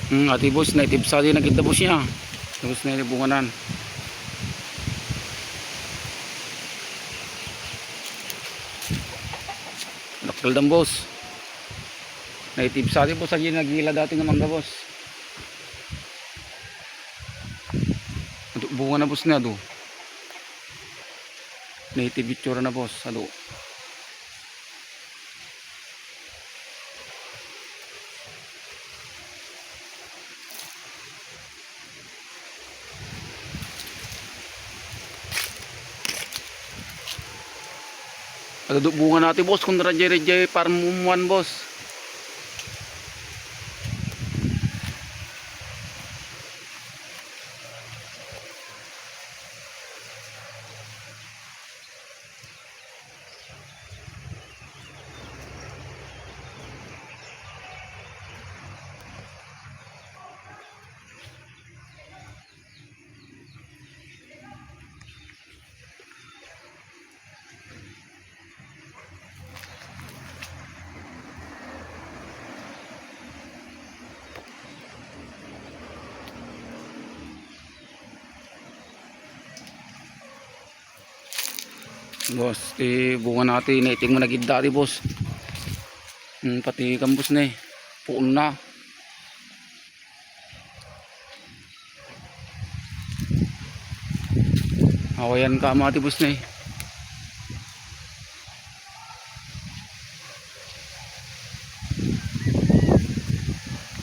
Ati boss, naitib sa di nakita boss niya. Tapos na bunganan. Nakaldam boss. Naitib sa di boss, sa di nagila dati ng mangga boss. Bunga na boss na do. Naitib itsura na boss, ado. Ado bunga natin boss, kung rajay-rajay parang mumuan boss. Boss, bunga natin naiting mo nagid dati boss. Pati kambus na puon na. Awayan ka mati boss na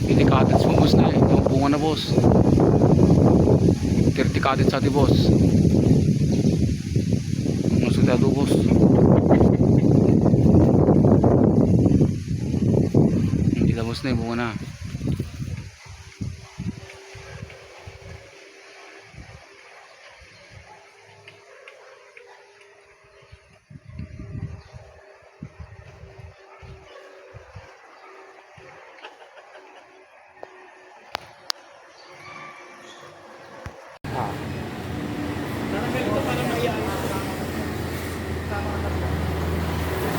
Hindi kadits mo boss na bunga na boss. 30 kadits sa ti boss. Masudado boss. Hindi labos na bunga na.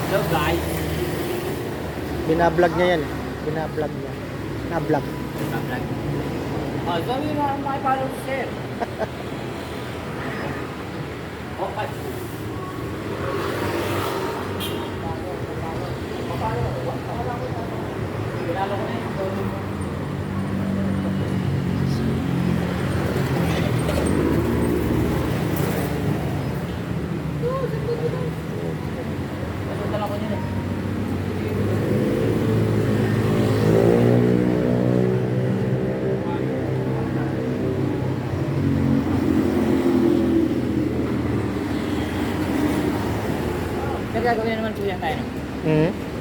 Hello guys. Binablog niya yan. Binablog niya. Nablog. Vlog. Oh, sabi mo ang makipalo sir. Okay. Kilala ko na yun. Dala ko niya eh. Sir, gagawin na naman po yan tayo.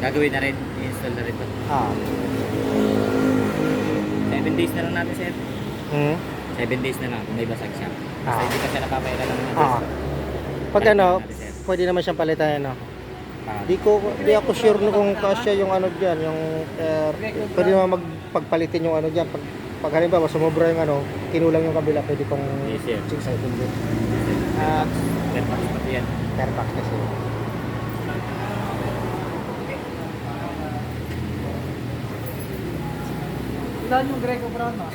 Gagawin na rin. I-install na rin ito. 7 days na lang natin sir. 7 days na lang kung may basag siya. Basta hindi kasi napapaila lang natin. Pag ano, pwede naman siyang palitan ano. Di ako sure no kung kasya yung ano diyan, yung pwede naman magpagpalitin yung ano diyan. Pag halimbawa sumobra yung ano, kinulang yung kabila, pwede kong six-sided din. Fairfax pati yan. Fairfax kasi. Ilan yung Greco Brown mo?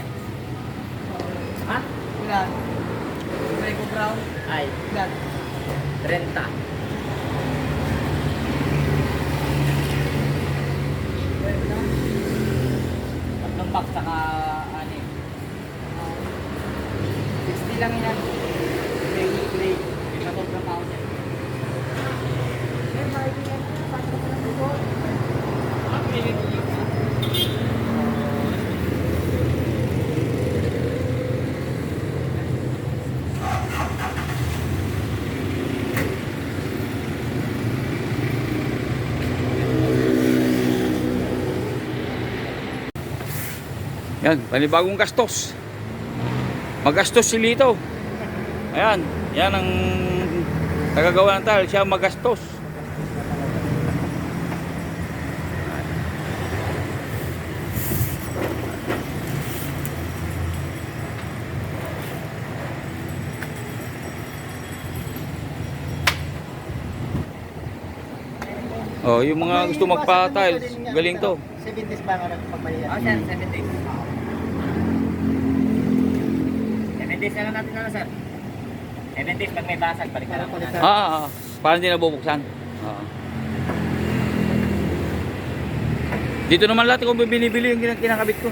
Ha? Ilan? Greco Brown? Ay, Ilan? 30. Tatlong box saka 6. 60 lang yan. Gray. May matobrang ako yan. Eh, bakit yan? Bakit mo lang ito? Yan, panibagong gastos. Magastos si Lito. Ayan, yan ang tagagawa ng tile, siya magastos. Oh, yung mga gusto magpa-tiles, galing to. 70s ba nga nagpagbayad? Oh, sir, 7 days. days na lang natin na sir. 7 days pag may basag, balik na lang po natin. Parang hindi nabubuksan. Dito naman lahat kung binibili yung kinakabit ko.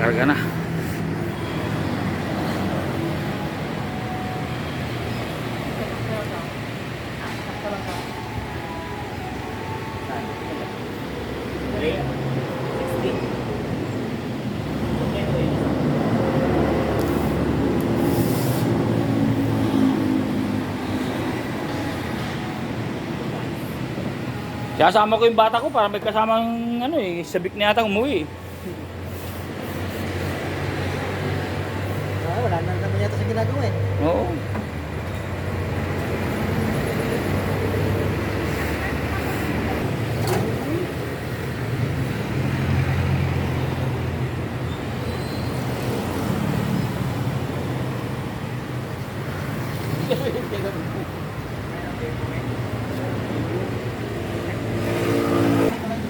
Karga na. Kasama ko yung bata ko para may kasamang ano sabik na yata umuwi. Wala na naman yata sa ginagawa eh. Oo.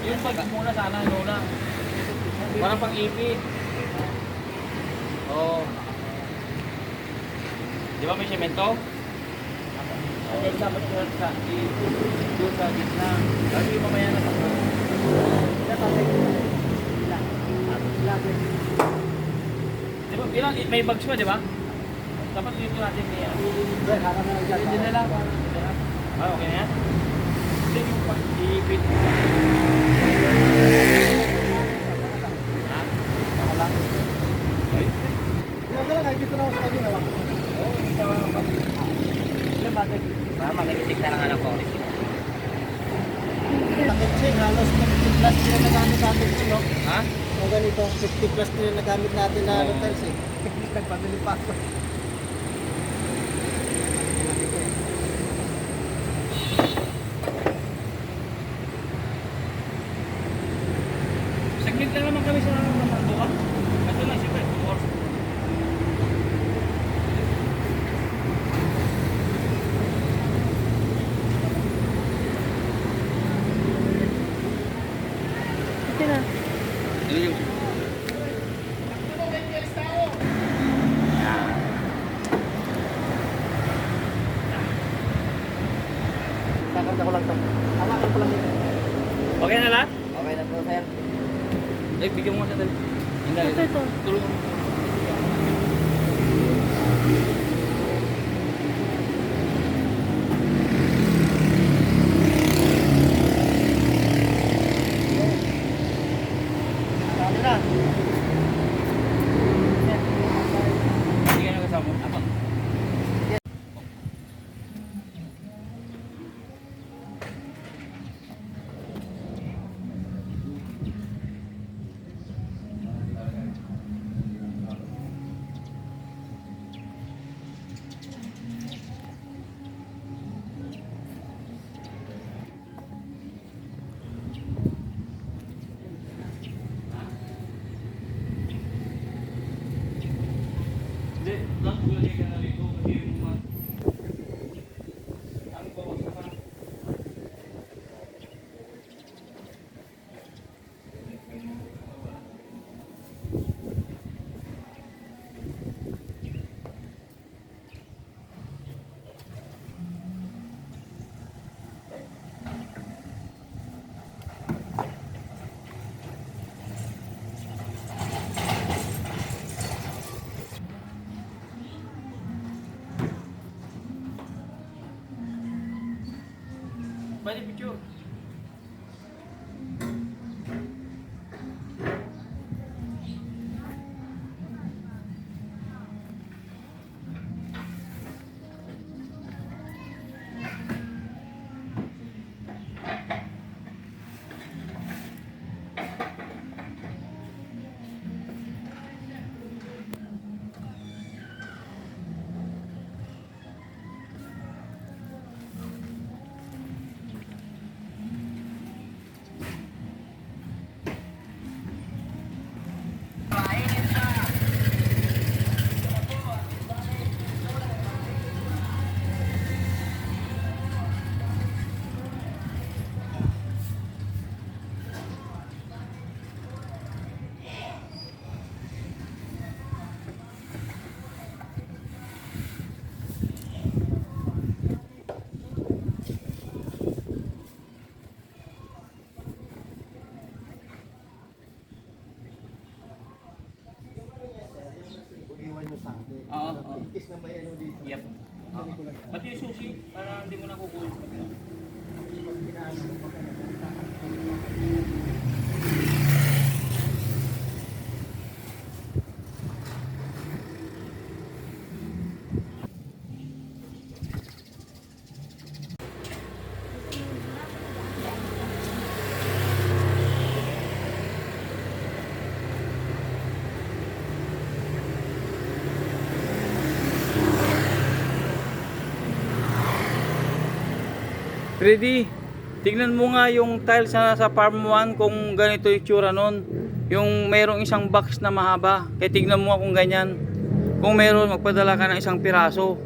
Yung pag muna sana luna. Parang pang-ipit. Oo. Di ba may semento? Okay, dapat doon sa gitna. Kasi mamaya na ako. Di ba, ilan, may bags pa, di ba? Dapat dito natin niya. Hindi na lang. Okay na yan? Hindi yung pag-iipit. Ha? Ako lang. Okay. Dito na ako sa kanya. Mag-itik na lang anak ko. Takot siya, halos 50 plus din na nagamit natin ito, no? Ha? O ganito, 50 plus din na nagamit natin na hotels eh. Nagpabili pa ako. Saglit lang naman kami sa buka. Ito na, siyempre. Ito na. Ano yung... Kakanta ko lang ito. Hawakan ko lang ito. Okay na lahat? Okay na po sir. Eh, bigyan mo sa dali. Hindi. Ito. Tulungan mo. Sabi na. Hindi ka na kasama. Apa? Hindi, lang gulay ka na rito kasi yung mga... Ang bawas na parang... Pwede picture. Freddy, tignan mo nga yung tiles sa farm 1 kung ganito yung tsura nun. Yung mayroong isang box na mahaba. Kaya tignan mo nga kung ganyan. Kung meron, magpadala ka ng isang piraso.